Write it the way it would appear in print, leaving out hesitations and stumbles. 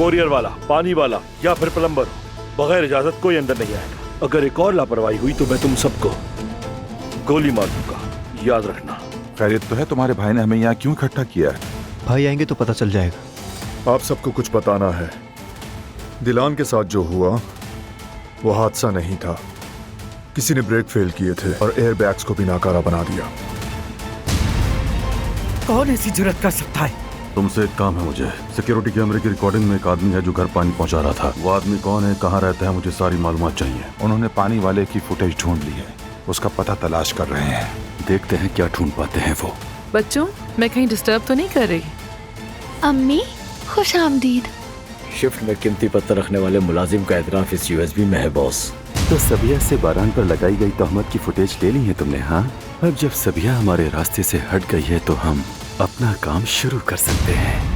Courier वाला, पानी वाला या फिर प्लम्बर, बगैर इजाजत कोई अंदर नहीं आएगा। अगर एक और लापरवाही हुई तो मैं तुम सबको गोली मार दूंगा, याद रखना। खैरियत तो है? तुम्हारे भाई ने हमें यहाँ क्यों इकट्ठा किया है? भाई आएंगे तो पता चल जाएगा। आप सबको कुछ बताना है। दिलान के साथ जो हुआ वो हादसा नहीं था, किसी ने ब्रेक फेल किए थे और एयर बैग्स को भी नाकारा बना दिया। कौन ऐसी जुर्रत कर सकता है? तुमसे एक काम है मुझे। सिक्योरिटी कैमरे की रिकॉर्डिंग में एक आदमी है जो घर पानी पहुंचा रहा था। वो आदमी कौन है, कहाँ रहता है, मुझे सारी मालूमात चाहिए। उन्होंने पानी वाले की फुटेज ढूंढ ली है, उसका पता तलाश कर रहे हैं। देखते हैं क्या ढूंढ पाते हैं वो। बच्चों, मैं कहीं डिस्टर्ब तो नहीं कर रही? अम्मी खुश आमदीद। शिफ्ट में कीमती पत्थर रखने वाले मुलाजिम का एतराफ इस यूएसबी में है बॉस। तो सबिया से बारान पर लगाई गई तहमत की फुटेज ले ली है तुमने? हाँ, अब जब सबिया हमारे रास्ते से हट गई है तो हम अपना काम शुरू कर सकते हैं।